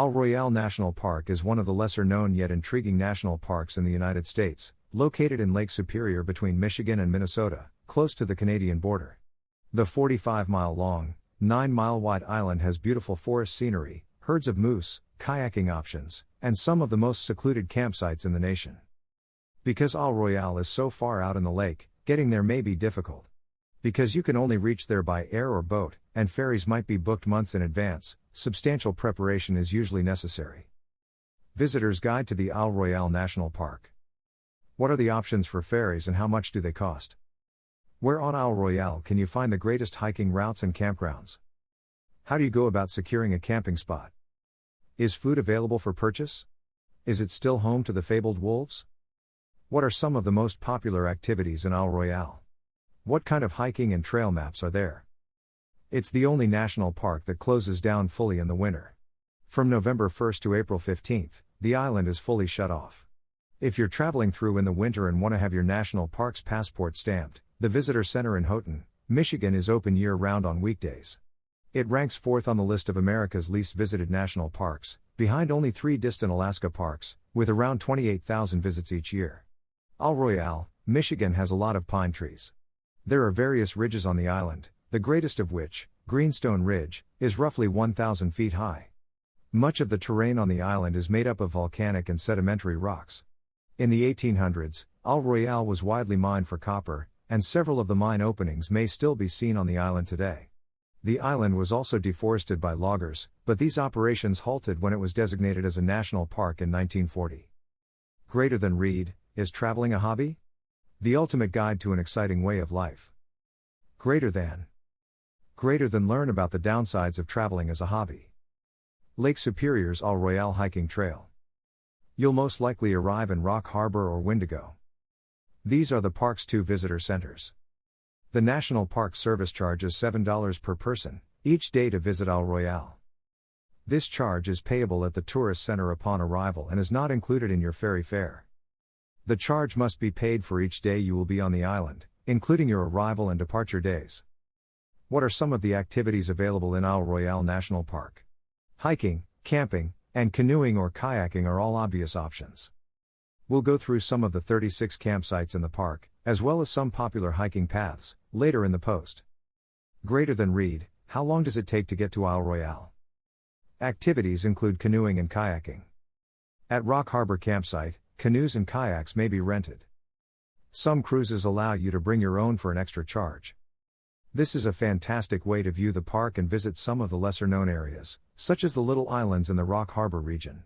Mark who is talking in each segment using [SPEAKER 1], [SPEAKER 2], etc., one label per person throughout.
[SPEAKER 1] Royale National Park is one of the lesser-known yet intriguing national parks in the United States, located in Lake Superior between Michigan and Minnesota, close to the Canadian border. The 45-mile-long, 9-mile-wide island has beautiful forest scenery, herds of moose, kayaking options, and some of the most secluded campsites in the nation. Because Royale is so far out in the lake, getting there may be difficult. Because you can only reach there by air or boat, and ferries might be booked months in advance, substantial preparation is usually necessary. Visitor's Guide to the Royale National Park. What are the options for ferries and how much do they cost? Where on Royale can you find the greatest hiking routes and campgrounds? How do you go about securing a camping spot? Is food available for purchase? Is it still home to the fabled wolves? What are some of the most popular activities in Royale? What kind of hiking and trail maps are there? It's the only national park that closes down fully in the winter. From November 1st to April 15th, the island is fully shut off. If you're traveling through in the winter and want to have your national park's passport stamped, the Visitor Center in Houghton, Michigan is open year-round on weekdays. It ranks 4th on the list of America's least visited national parks, behind only 3 distant Alaska parks, with around 28,000 visits each year. Royale, Michigan has a lot of pine trees. There are various ridges on the island, the greatest of which, Greenstone Ridge, is roughly 1,000 feet high. Much of the terrain on the island is made up of volcanic and sedimentary rocks. In the 1800s, Royale was widely mined for copper, and several of the mine openings may still be seen on the island today. The island was also deforested by loggers, but these operations halted when it was designated as a national park in 1940. Greater than read, is traveling a hobby? The ultimate guide to an exciting way of life. Greater than learn about the downsides of traveling as a hobby. Lake Superior's Royale Hiking Trail. You'll most likely arrive in Rock Harbor or Wendigo. These are the park's 2 visitor centers. The National Park Service charges $7 per person, each day to visit Royale. This charge is payable at the tourist center upon arrival and is not included in your ferry fare. The charge must be paid for each day you will be on the island, including your arrival and departure days. What are some of the activities available in Royale National Park? Hiking, camping, and canoeing or kayaking are all obvious options. We'll go through some of the 36 campsites in the park, as well as some popular hiking paths, later in the post. Greater than read, how long does it take to get to Royale? Activities include canoeing and kayaking. At Rock Harbor Campsite, canoes and kayaks may be rented. Some cruises allow you to bring your own for an extra charge. This is a fantastic way to view the park and visit some of the lesser-known areas, such as the little islands in the Rock Harbor region.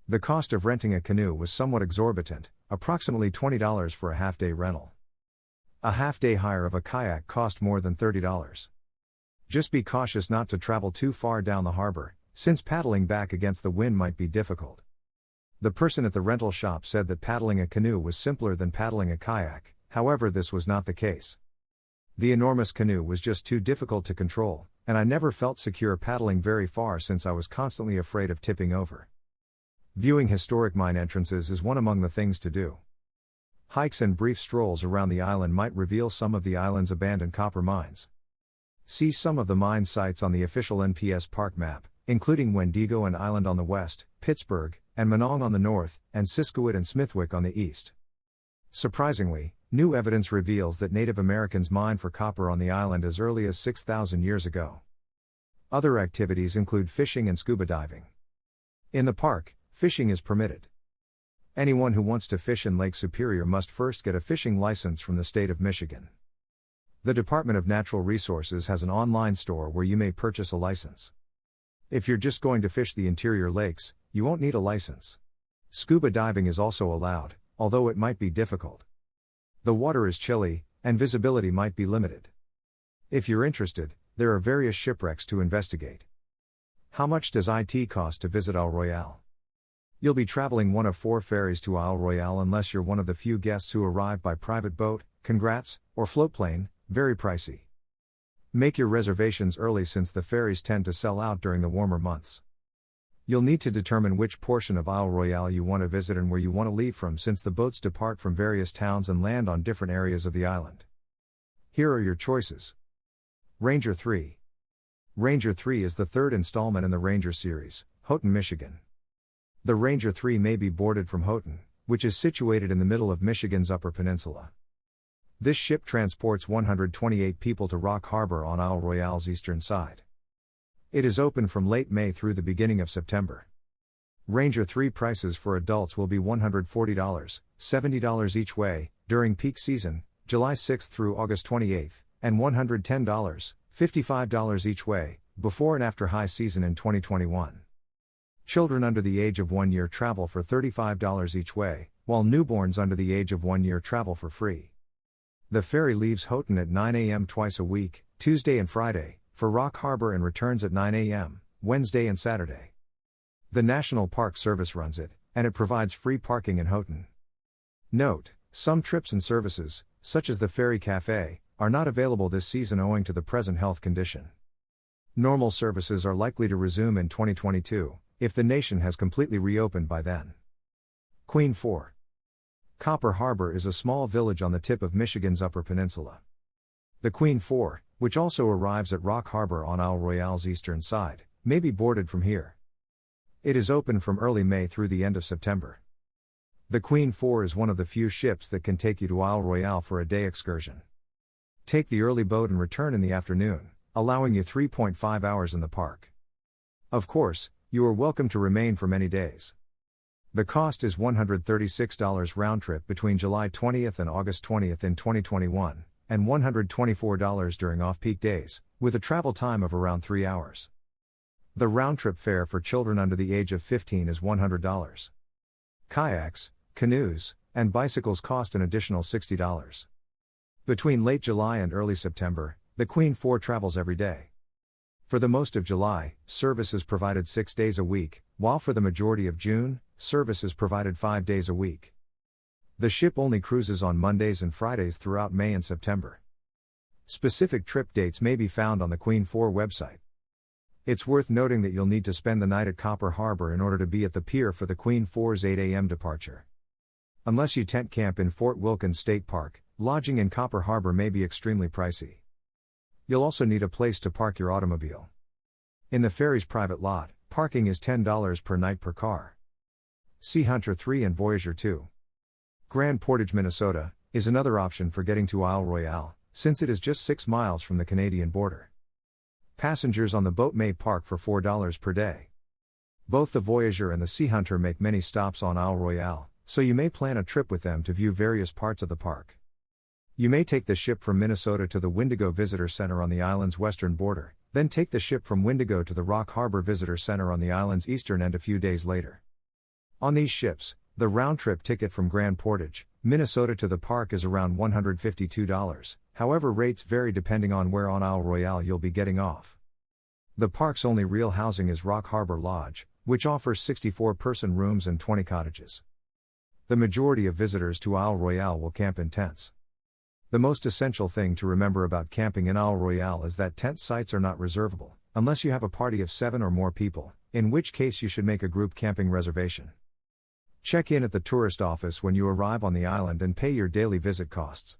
[SPEAKER 1] The cost of renting a canoe was somewhat exorbitant, approximately $20 for a half-day rental. A half-day hire of a kayak cost more than $30. Just be cautious not to travel too far down the harbor, since paddling back against the wind might be difficult. The person at the rental shop said that paddling a canoe was simpler than paddling a kayak, however this was not the case. The enormous canoe was just too difficult to control, and I never felt secure paddling very far since I was constantly afraid of tipping over. Viewing historic mine entrances is one among the things to do. Hikes and brief strolls around the island might reveal some of the island's abandoned copper mines. See some of the mine sites on the official NPS park map, including Wendigo and Island on the west, Pittsburgh, and Monong on the north, and Siskiwit and Smithwick on the east. Surprisingly, new evidence reveals that Native Americans mined for copper on the island as early as 6,000 years ago. Other activities include fishing and scuba diving. In the park, fishing is permitted. Anyone who wants to fish in Lake Superior must first get a fishing license from the state of Michigan. The Department of Natural Resources has an online store where you may purchase a license. If you're just going to fish the interior lakes, you won't need a license. Scuba diving is also allowed, although it might be difficult. The water is chilly, and visibility might be limited. If you're interested, there are various shipwrecks to investigate. How much does it cost to visit Royale? You'll be traveling one of 4 ferries to Royale unless you're one of the few guests who arrive by private boat, congrats, or floatplane, very pricey. Make your reservations early since the ferries tend to sell out during the warmer months. You'll need to determine which portion of Royale you want to visit and where you want to leave from since the boats depart from various towns and land on different areas of the island. Here are your choices. Ranger 3. Ranger 3 is the 3rd installment in the Ranger series, Houghton, Michigan. The Ranger 3 may be boarded from Houghton, which is situated in the middle of Michigan's Upper Peninsula. This ship transports 128 people to Rock Harbor on Isle Royale's eastern side. It is open from late May through the beginning of September. Ranger 3 prices for adults will be $140, $70 each way, during peak season, July 6 through August 28, and $110, $55 each way, before and after high season in 2021. Children under the age of 1 year travel for $35 each way, while newborns under the age of 1 year travel for free. The ferry leaves Houghton at 9 a.m. twice a week, Tuesday and Friday, for Rock Harbor and returns at 9 a.m., Wednesday and Saturday. The National Park Service runs it, and it provides free parking in Houghton. Note, some trips and services, such as the Ferry Cafe, are not available this season owing to the present health condition. Normal services are likely to resume in 2022, if the nation has completely reopened by then. Queen 4. Copper Harbor is a small village on the tip of Michigan's Upper Peninsula. The Queen 4, which also arrives at Rock Harbor on Isle Royale's eastern side, may be boarded from here. It is open from early May through the end of September. The Queen 4 is one of the few ships that can take you to Isle Royale for a day excursion. Take the early boat and return in the afternoon, allowing you 3.5 hours in the park. Of course, you are welcome to remain for many days. The cost is $136 round trip between July 20th and August 20th in 2021, and $124 during off-peak days, with a travel time of around 3 hours. The round-trip fare for children under the age of 15 is $100. Kayaks, canoes, and bicycles cost an additional $60. Between late July and early September, the Queen 4 travels every day. For the most of July, service is provided 6 days a week, while for the majority of June, service is provided 5 days a week. The ship only cruises on Mondays and Fridays throughout May and September. Specific trip dates may be found on the Queen 4 website. It's worth noting that you'll need to spend the night at Copper Harbor in order to be at the pier for the Queen 4's 8 a.m. departure. Unless you tent camp in Fort Wilkins State Park, lodging in Copper Harbor may be extremely pricey. You'll also need a place to park your automobile. In the ferry's private lot, parking is $10 per night per car. Sea Hunter 3 and Voyager 2. Grand Portage, Minnesota, is another option for getting to Isle Royale, since it is just 6 miles from the Canadian border. Passengers on the boat may park for $4 per day. Both the Voyager and the Sea Hunter make many stops on Isle Royale, so you may plan a trip with them to view various parts of the park. You may take the ship from Minnesota to the Wendigo Visitor Center on the island's western border, then take the ship from Wendigo to the Rock Harbor Visitor Center on the island's eastern end a few days later. On these ships, the round-trip ticket from Grand Portage, Minnesota to the park is around $152, however rates vary depending on where on Isle Royale you'll be getting off. The park's only real housing is Rock Harbor Lodge, which offers 64-person rooms and 20 cottages. The majority of visitors to Isle Royale will camp in tents. The most essential thing to remember about camping in Isle Royale is that tent sites are not reservable, unless you have a party of 7 or more people, in which case you should make a group camping reservation. Check in at the tourist office when you arrive on the island and pay your daily visit costs.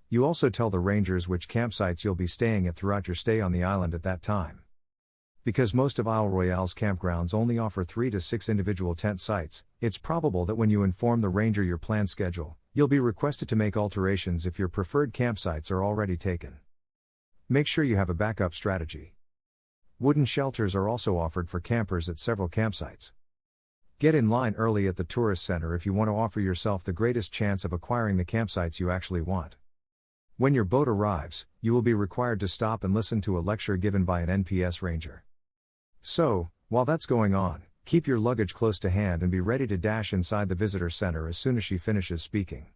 [SPEAKER 1] You also tell the rangers which campsites you'll be staying at throughout your stay on the island at that time. Because most of Isle Royale's campgrounds only offer 3 to 6 individual tent sites, it's probable that when you inform the ranger your planned schedule, you'll be requested to make alterations if your preferred campsites are already taken. Make sure you have a backup strategy. Wooden shelters are also offered for campers at several campsites. Get in line early at the tourist center if you want to offer yourself the greatest chance of acquiring the campsites you actually want. When your boat arrives, you will be required to stop and listen to a lecture given by an NPS ranger. So, while that's going on, keep your luggage close to hand and be ready to dash inside the visitor center as soon as she finishes speaking.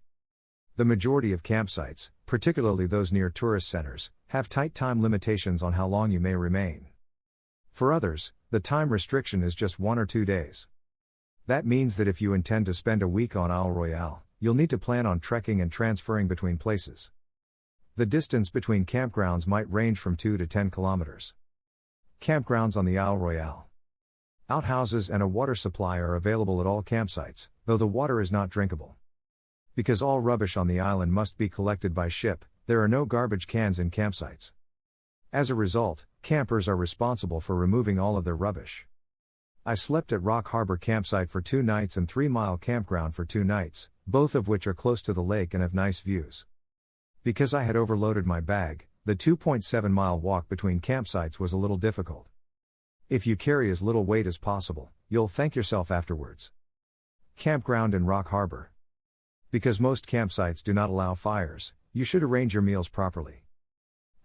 [SPEAKER 1] The majority of campsites, particularly those near tourist centers, have tight time limitations on how long you may remain. For others, the time restriction is just 1 or 2 days. That means that if you intend to spend a week on Isle Royale, you'll need to plan on trekking and transferring between places. The distance between campgrounds might range from 2 to 10 kilometers. Campgrounds on the Isle Royale. Outhouses and a water supply are available at all campsites, though the water is not drinkable. Because all rubbish on the island must be collected by ship, there are no garbage cans in campsites. As a result, campers are responsible for removing all of their rubbish. I slept at Rock Harbor campsite for 2 nights and 3 Mile campground for 2 nights, both of which are close to the lake and have nice views. Because I had overloaded my bag, the 2.7-mile walk between campsites was a little difficult. If you carry as little weight as possible, you'll thank yourself afterwards. Campground in Rock Harbor. Because most campsites do not allow fires, you should arrange your meals properly.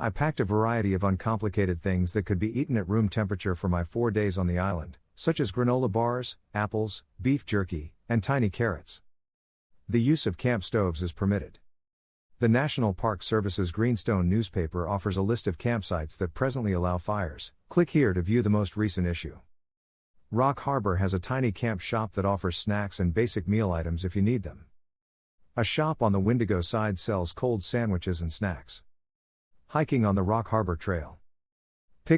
[SPEAKER 1] I packed a variety of uncomplicated things that could be eaten at room temperature for my 4 days on the island, such as granola bars, apples, beef jerky, and tiny carrots. The use of camp stoves is permitted. The National Park Service's Greenstone newspaper offers a list of campsites that presently allow fires. Click here to view the most recent issue. Rock Harbor has a tiny camp shop that offers snacks and basic meal items if you need them. A shop on the Wendigo side sells cold sandwiches and snacks. Hiking on the Rock Harbor Trail.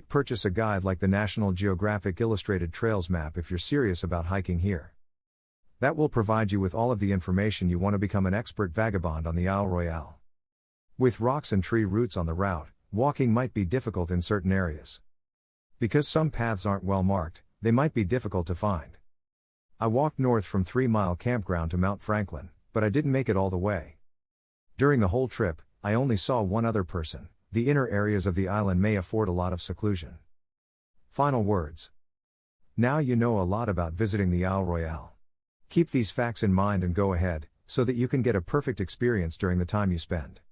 [SPEAKER 1] Purchase a guide like the National Geographic Illustrated Trails map if you're serious about hiking here. That will provide you with all of the information you want to become an expert vagabond on the Isle Royale. With rocks and tree roots on the route, walking might be difficult in certain areas. Because some paths aren't well marked, they might be difficult to find. I walked north from 3 Mile campground to Mount Franklin, but I didn't make it all the way. During the whole trip, I only saw one other person. The inner areas of the island may afford a lot of seclusion. Final words. Now you know a lot about visiting the Isle Royale. Keep these facts in mind and go ahead, so that you can get a perfect experience during the time you spend.